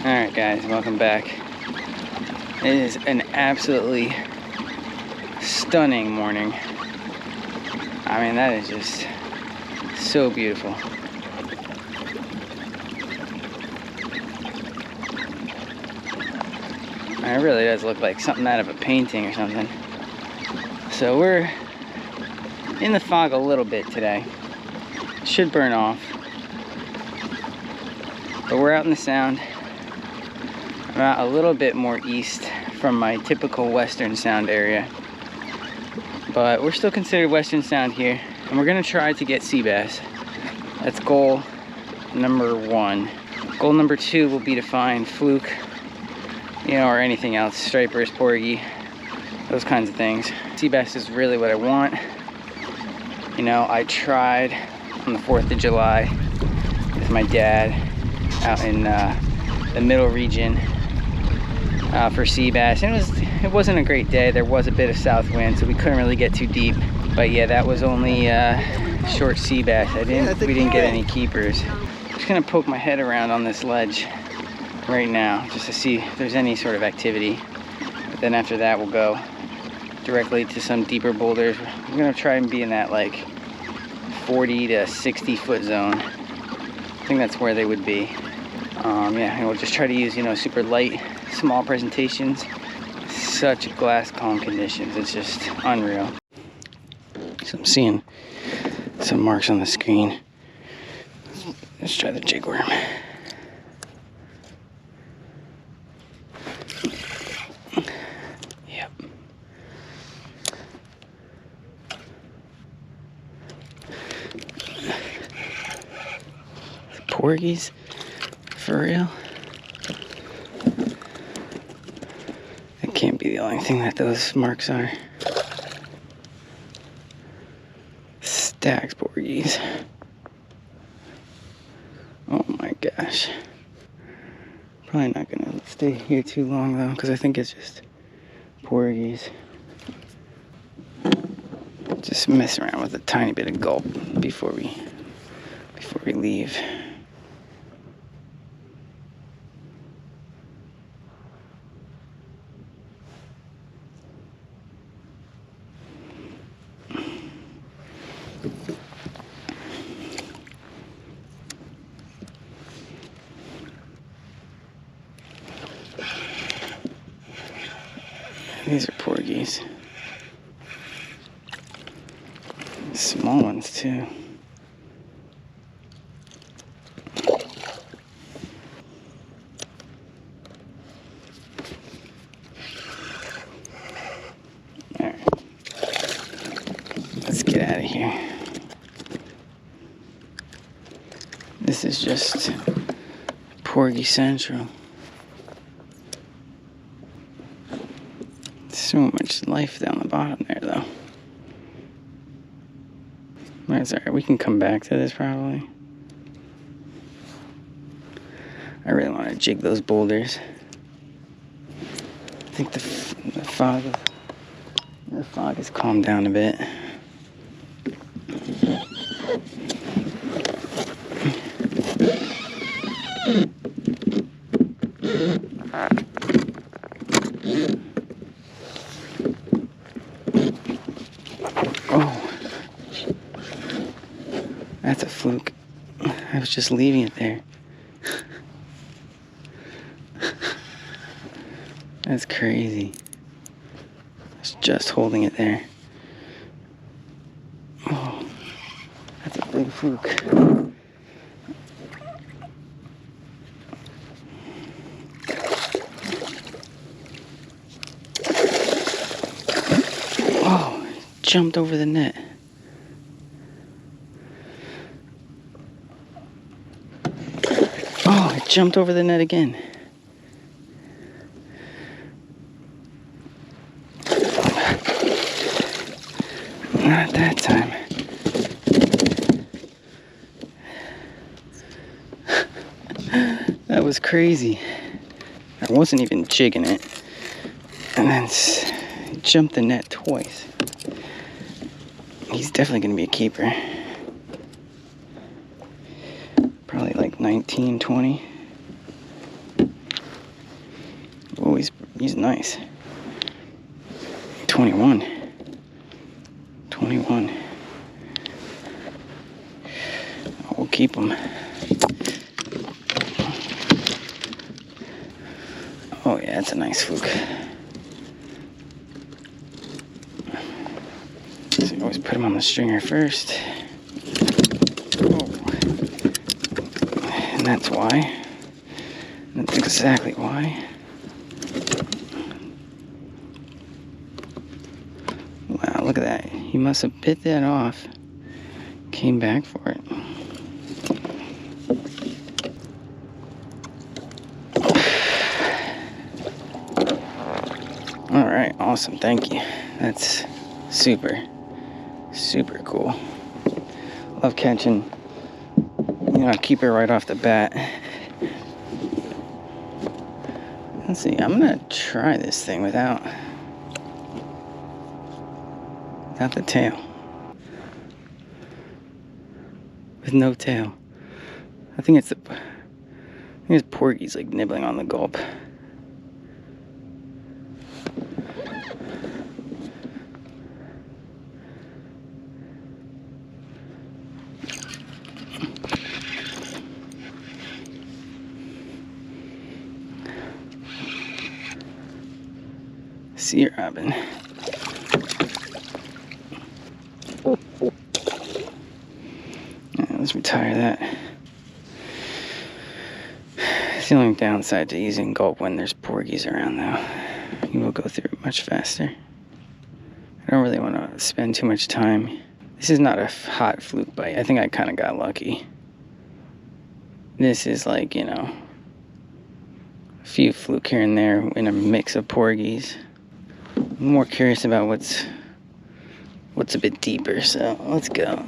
Alright guys, welcome back. It is an absolutely stunning morning. I mean, that is just so beautiful. It really does look like something out of a painting or something. So we're in the fog a little bit today. Should burn off. But we're out in the Sound. I'm out a little bit more east from my typical Western Sound area. But we're still considered Western Sound here. And we're gonna try to get sea bass. That's goal number 1. Goal number 2 will be to find fluke, you know, or anything else, stripers, porgy, those kinds of things. Sea bass is really what I want. You know, I tried on the 4th of July with my dad out in the middle region for sea bass, and it wasn't a great day. There was a bit of south wind, so we couldn't really get too deep. But yeah, that was only short sea bass. We didn't get any keepers. I'm just gonna poke my head around on this ledge right now just to see if there's any sort of activity. But then after that, we'll go directly to some deeper boulders. We're gonna try and be in that like 40 to 60 foot zone. I think that's where they would be. Yeah, and we'll just try to use, you know, super light, small presentations. Such glass calm conditions, it's just unreal. So I'm seeing some marks on the screen. Let's try the jig worm. Yep. Porgies? For real? That can't be the only thing that those marks are. Stacks porgies. Oh my gosh. Probably not gonna stay here too long though, because I think it's just porgies. Just mess around with a tiny bit of gulp before we leave. These are porgies. Small ones too. Alright. Let's get out of here. This is just Porgy Central. So much life down the bottom there though. That's alright, we can come back to this probably. I really want to jig those boulders. I think the fog has calmed down a bit. Oh, that's a fluke. I was just leaving it there. That's crazy. I was just holding it there. Oh, that's a big fluke. Oh, jumped over the net. Oh, it jumped over the net again. Not that time. That was crazy. I wasn't even jigging it. And then it jumped the net twice. He's definitely going to be a keeper. Probably like 19, 20. He's nice. 21. 21. We'll keep him. Oh yeah, that's a nice fluke. So you always put him on the stringer first. Oh. And that's why. That's exactly why. Wow, look at that. He must have bit that off. Came back for it. Alright, awesome. Thank you. That's super cool. Love catching, you know, a keeper right off the bat. Let's see, I'm gonna try this thing without the tail. With no tail. I think it's porgies like nibbling on the gulp. Sea robin. Let's retire that. It's the only downside to using gulp when there's porgies around, though. You will go through it much faster. I don't really want to spend too much time. This is not a hot fluke bite. I think I kind of got lucky. This is like, you know, a few fluke here and there in a mix of porgies. I'm more curious about what's a bit deeper, so let's go.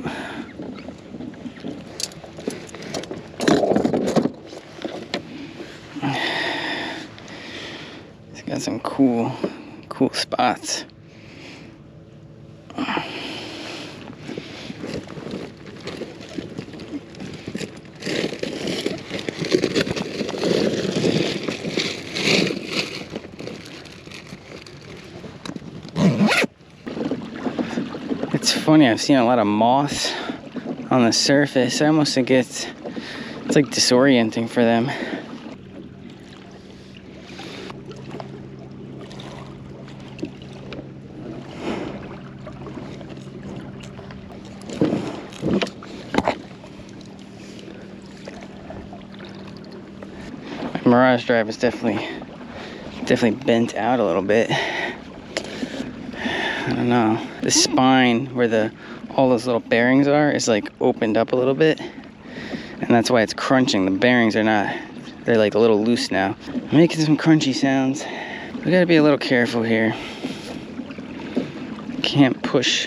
It's got some cool spots. It's funny, I've seen a lot of moths on the surface. I almost think it's like disorienting for them. My Mirage drive is definitely bent out a little bit. I don't know. The spine where all those little bearings are is like opened up a little bit, and that's why it's crunching. The bearings are not, they're like a little loose now. I'm making some crunchy sounds. We gotta be a little careful here. Can't push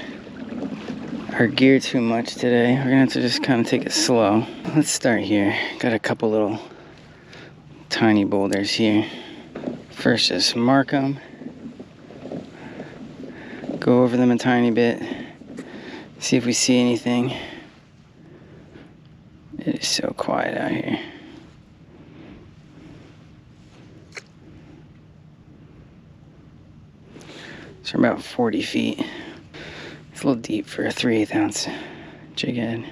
our gear too much today. We're gonna have to just kind of take it slow. Let's start here. Got a couple little tiny boulders here. First, just mark them. Go over them a tiny bit. See if we see anything. It is so quiet out here. So we're about 40 feet. It's a little deep for a 3/8 ounce jig head.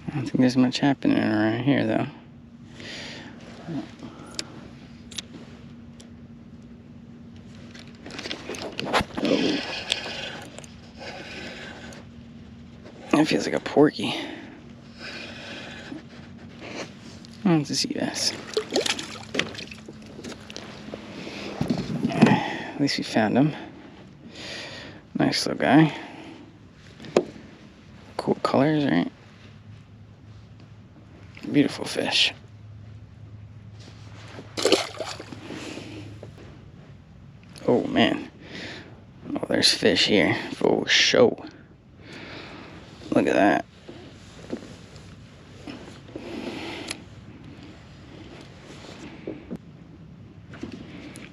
I don't think there's much happening around here, though. Oh. That feels like a porgy. Oh, it's a Seabass. At least we found him. Nice little guy. Cool colors, right? Beautiful fish. Oh man. Oh, there's fish here for sure. Look at that.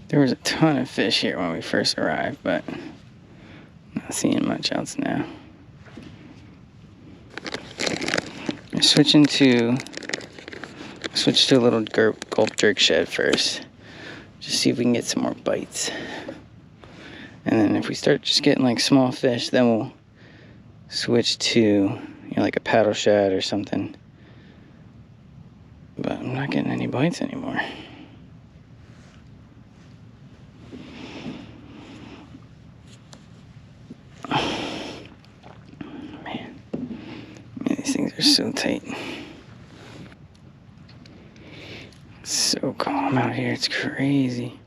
There was a ton of fish here when we first arrived, but not seeing much else now. Switch to a little gulp jerk shed first. Just see if we can get some more bites. And then if we start just getting like small fish, then we'll switch to, you know, like a paddle shad or something. But I'm not getting any bites anymore. Man, these things are so tight. It's so calm out here, it's crazy.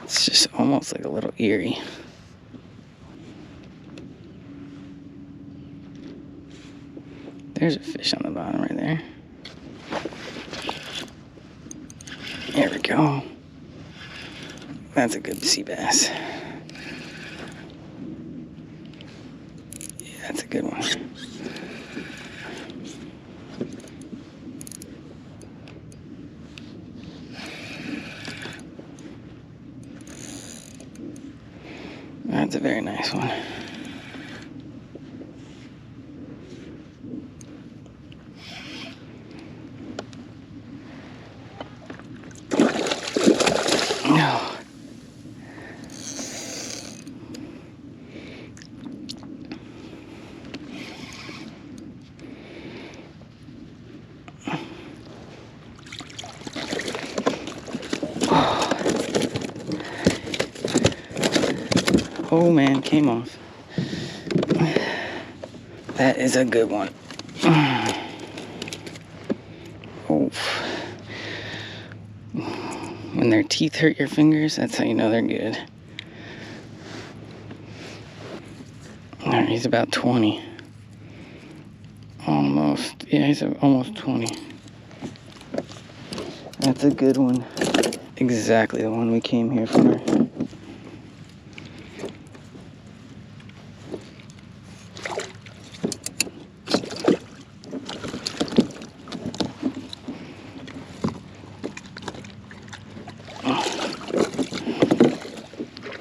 It's just almost like a little eerie. There's a fish on the bottom right there. There we go. That's a good sea bass. Yeah, that's a good one. That's a very nice one. No. Oh man, came off. That is a good one. Oh. When their teeth hurt your fingers, that's how you know they're good. Alright, he's about 20. Almost. Yeah, he's almost 20. That's a good one. Exactly the one we came here for.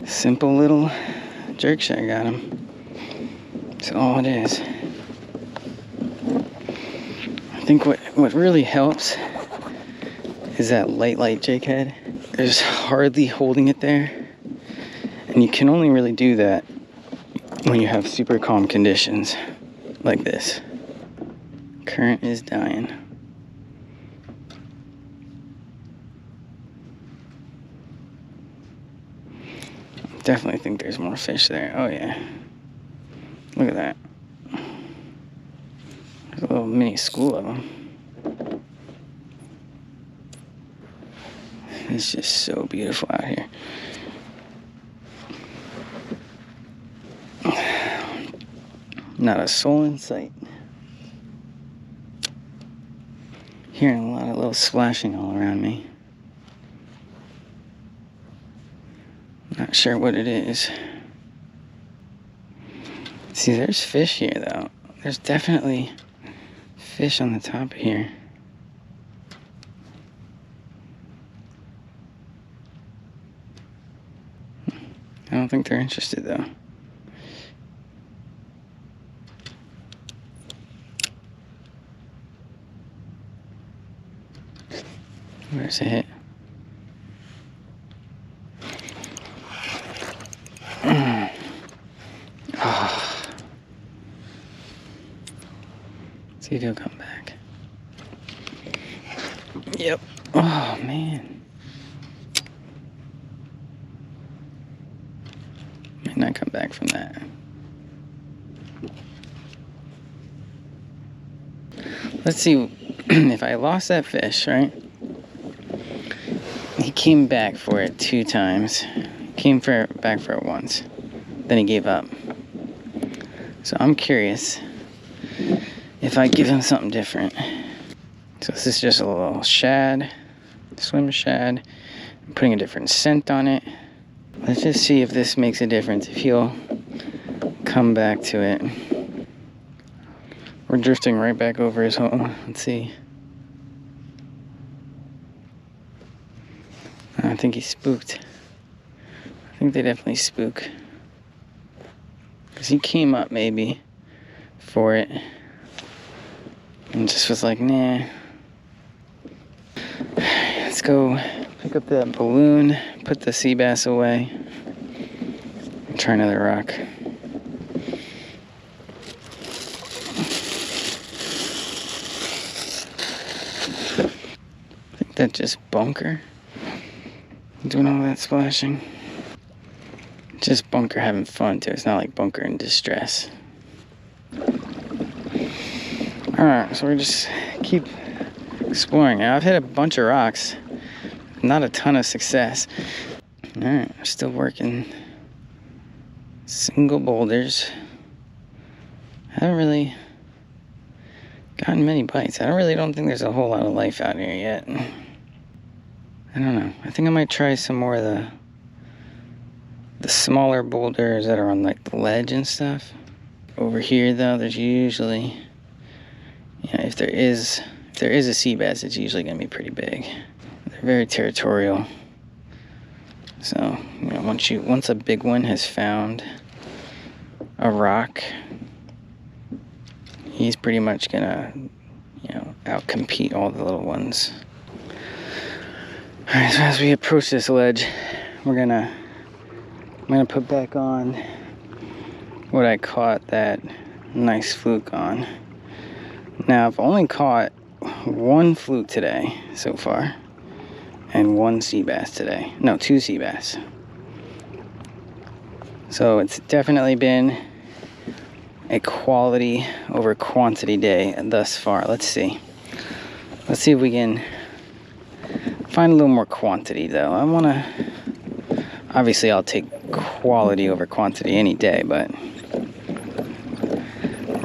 Simple little jerk shad got him. That's all it is. I think what really helps is that light jig head. There's hardly holding it there. And you can only really do that when you have super calm conditions like this. Current is dying. Definitely think there's more fish there. Oh yeah. Look at that. There's a little mini school of them. It's just so beautiful out here. Not a soul in sight. Hearing a lot of little splashing all around me. Not sure what it is. See, there's fish here though. There's definitely fish on the top here. I don't think they're interested though. Where's it hit? Oh. See if he'll come back. Yep. Oh man. Might not come back from that. Let's see if I lost that fish, right? He came back for it 2 times. Came back for it once. Then he gave up. So I'm curious if I give him something different. So this is just a little shad, swim shad. I'm putting a different scent on it. Let's just see if this makes a difference, if he'll come back to it. We're drifting right back over his hole. Let's see. I think he's spooked. I think they definitely spook. Because he came up maybe for it. And just was like, nah. Let's go pick up that balloon, put the sea bass away, and try another rock. I think that's just bunker doing all that splashing. Just bunker having fun too. It's not like bunker in distress. Alright, so we just keep exploring. Now I've hit a bunch of rocks. Not a ton of success. Alright, I'm still working single boulders. Haven't really gotten many bites. I don't think there's a whole lot of life out here yet. I don't know. I think I might try some more of the smaller boulders that are on like the ledge and stuff. Over here though, there's usually, if there is a sea bass, it's usually gonna be pretty big. They're very territorial. So, once a big one has found a rock, he's pretty much gonna, outcompete all the little ones. Alright, so as we approach this ledge, I'm gonna put back on what I caught that nice fluke on. Now I've only caught one fluke today so far, and one sea bass today. No, 2 sea bass. So it's definitely been a quality over quantity day thus far. Let's see if we can find a little more quantity though. Obviously I'll take quality over quantity any day, but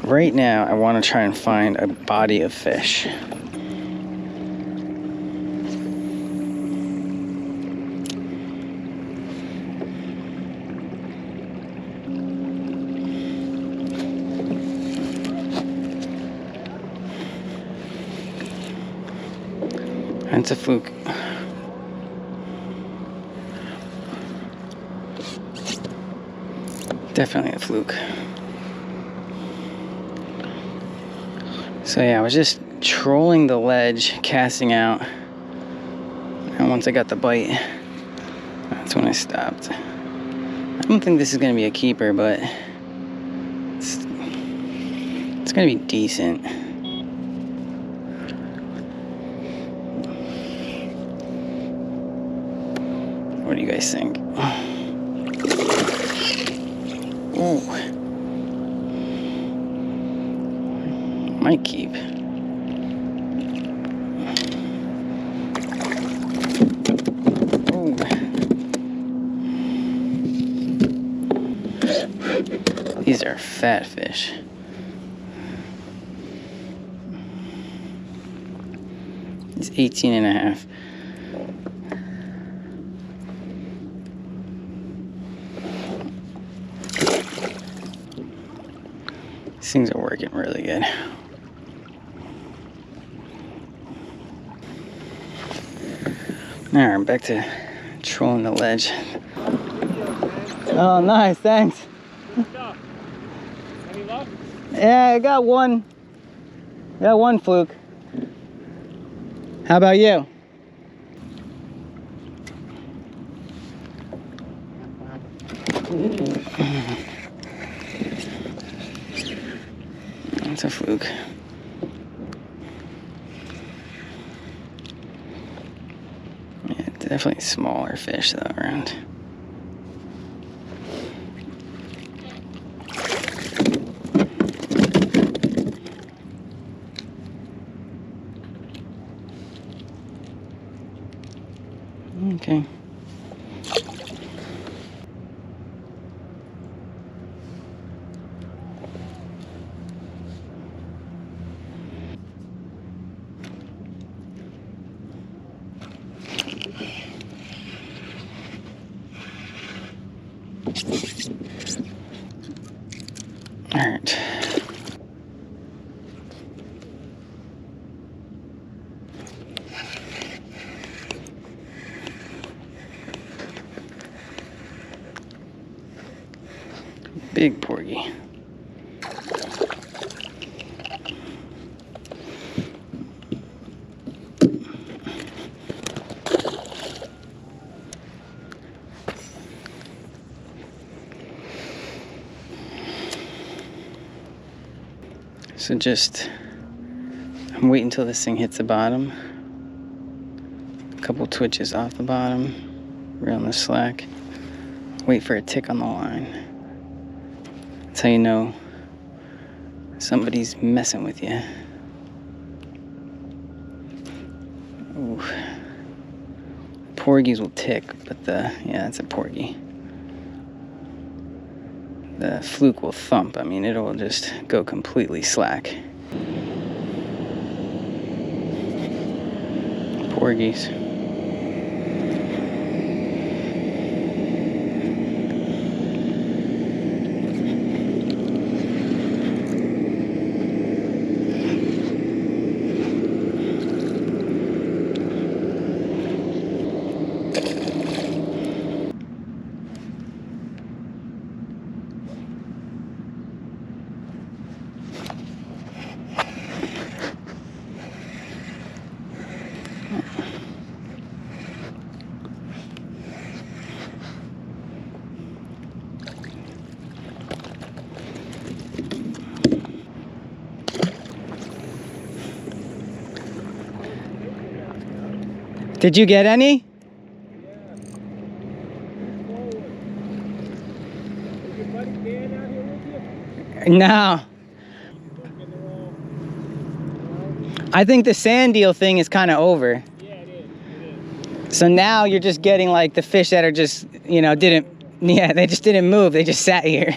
right now I want to try and find a body of fish. It's a fluke. Definitely a fluke. So yeah, I was just trolling the ledge, casting out, and once I got the bite, that's when I stopped. I don't think this is gonna be a keeper, but it's gonna be decent. What do you guys think? Ooh. Might keep. Ooh. These are fat fish. It's 18 and a half. These things are working really good. Alright, I'm back to trolling the ledge. Oh, nice, thanks. Any luck? Yeah, I got one. Got one fluke. How about you? That's a fluke. Yeah, definitely smaller fish though around. Okay. All right. Big porgy. So just, I'm waiting until this thing hits the bottom. A couple twitches off the bottom, reel in the slack. Wait for a tick on the line. That's how you know somebody's messing with you. Ooh. Porgies will tick, but yeah, it's a porgy. The fluke will thump. I mean, it'll just go completely slack. Porgies. Did you get any? No. I think the sand deal thing is kind of over. Yeah, it is. So now you're just getting like the fish that are just, you know, they just didn't move. They just sat here.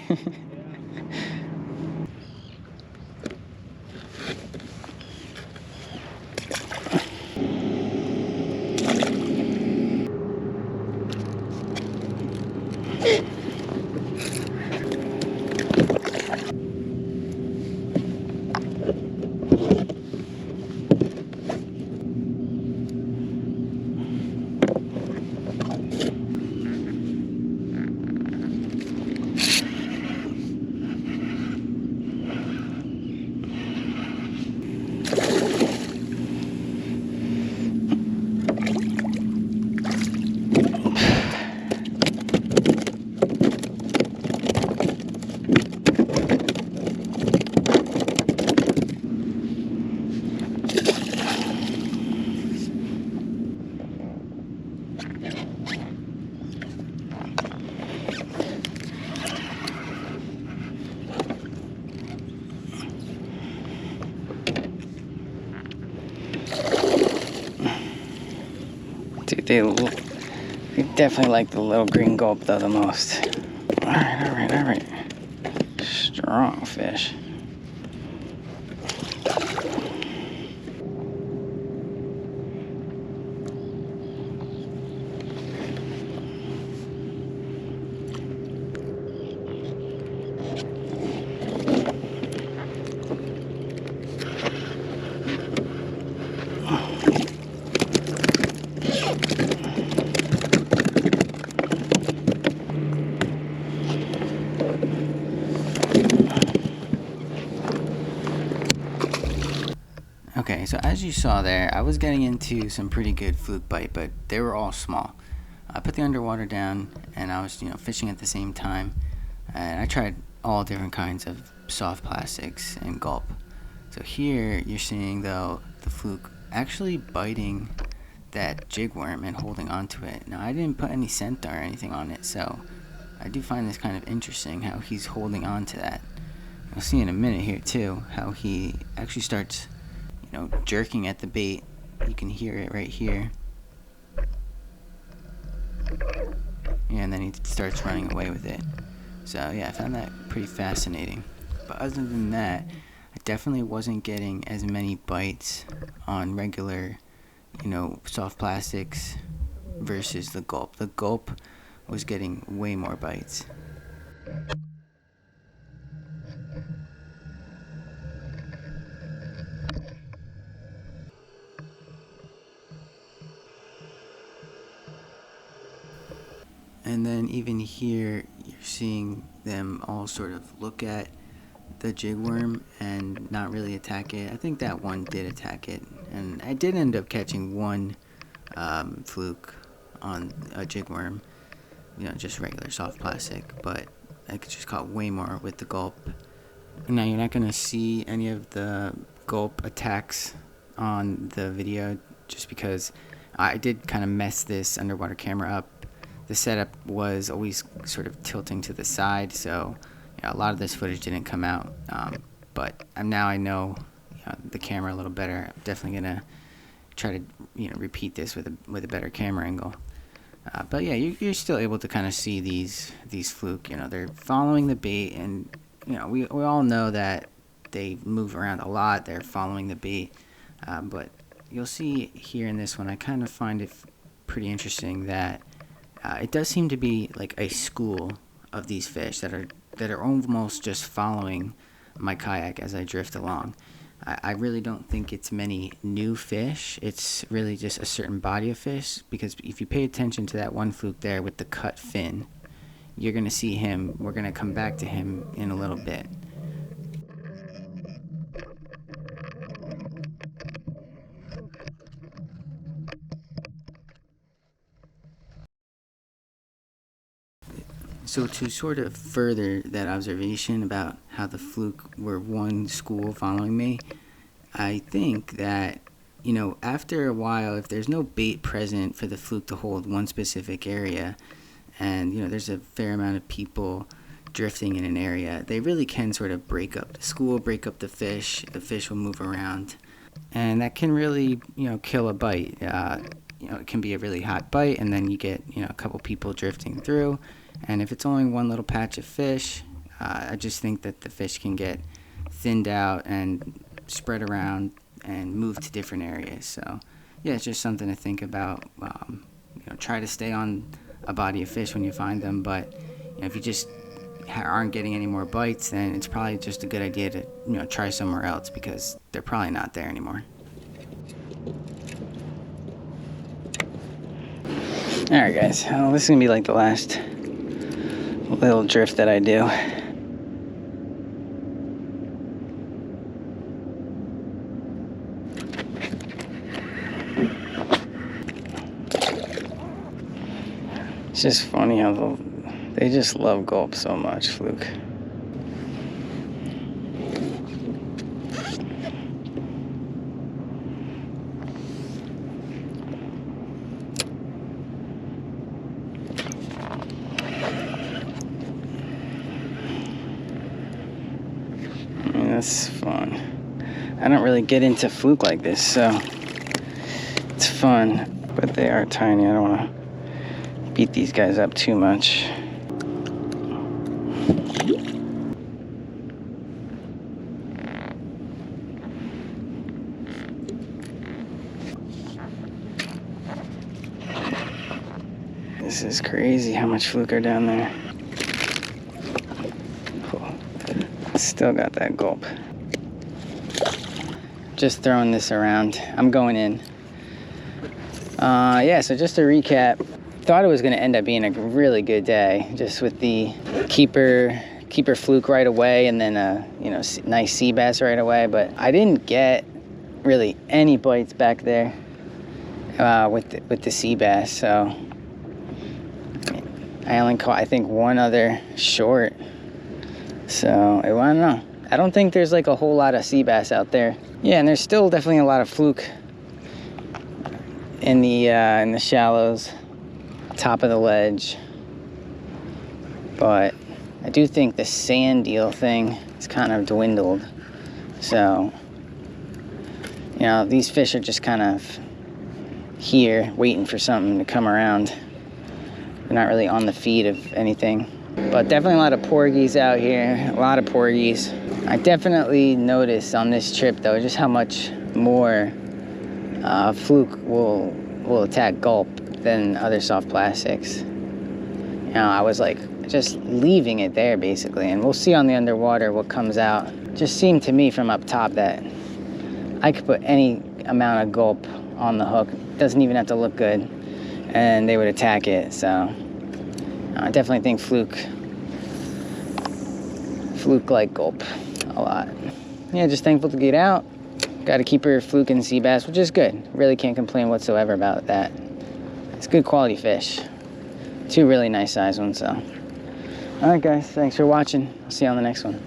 Dude, they definitely like the little green gulp though the most. All right. Strong fish. Okay, so as you saw there, I was getting into some pretty good fluke bite, but they were all small. I put the underwater down, and I was, fishing at the same time, and I tried all different kinds of soft plastics and gulp. So here you're seeing though the fluke actually biting that jig worm and holding onto it. Now I didn't put any scent or anything on it, so I do find this kind of interesting how he's holding on to that. You'll see in a minute here too how he actually starts jerking at the bait. You can hear it right here. Yeah, and then he starts running away with it. So yeah, I found that pretty fascinating. But other than that, I definitely wasn't getting as many bites on regular, soft plastics versus the gulp. The gulp was getting way more bites. And then even here, you're seeing them all sort of look at the jig worm and not really attack it. I think that one did attack it. And I did end up catching one fluke on a jig worm, just regular soft plastic. But I just caught way more with the gulp. Now you're not gonna see any of the gulp attacks on the video just because I did kind of mess this underwater camera up. The setup was always sort of tilting to the side, so a lot of this footage didn't come out. But now I know the camera a little better. I'm definitely gonna try to repeat this with a better camera angle. But yeah, you're still able to kind of see these fluke. They're following the bait, and we all know that they move around a lot. They're following the bait, but you'll see here in this one, I kind of find it pretty interesting that it does seem to be like a school of these fish that are almost just following my kayak as I drift along. I really don't think it's many new fish. It's really just a certain body of fish, because if you pay attention to that one fluke there with the cut fin, you're going to see him. We're going to come back to him in a little bit. So to sort of further that observation about how the fluke were one school following me, I think that, after a while, if there's no bait present for the fluke to hold one specific area, and, there's a fair amount of people drifting in an area, they really can sort of break up the school, break up the fish will move around, and that can really, kill a bite. It can be a really hot bite, and then you get, a couple people drifting through. And if it's only one little patch of fish, I just think that the fish can get thinned out and spread around and move to different areas. So yeah, it's just something to think about. Try to stay on a body of fish when you find them, but if you just aren't getting any more bites, then it's probably just a good idea to try somewhere else, because they're probably not there anymore. Alright guys, well, this is gonna be like the last little drift that I do. It's just funny how they just love gulp so much, Fluke. That's fun. I don't really get into fluke like this, so it's fun, but they are tiny. I don't want to beat these guys up too much. This is crazy how much fluke are down there. Still got that gulp. Just throwing this around. I'm going in. Yeah, so just to recap, thought it was going to end up being a really good day, just with the keeper fluke right away, and then a nice sea bass right away. But I didn't get really any bites back there with the sea bass. So I only caught, I think, one other short. So I don't know. I don't think there's like a whole lot of sea bass out there. Yeah, and there's still definitely a lot of fluke in the shallows, top of the ledge. But I do think the sand eel thing is kind of dwindled. So, these fish are just kind of here waiting for something to come around. They're not really on the feed of anything. But definitely a lot of porgies out here, a lot of porgies. I definitely noticed on this trip though, just how much more fluke will attack gulp than other soft plastics. I was like just leaving it there basically, and we'll see on the underwater what comes out. Just seemed to me from up top that I could put any amount of gulp on the hook. Doesn't even have to look good, and they would attack it. So I definitely think fluke like gulp a lot. Yeah, just thankful to get out. Got to keep her fluke and sea bass, which is good. Really can't complain whatsoever about that. It's good quality fish. Two really nice size ones, so. All right, guys, thanks for watching. I'll see you on the next one.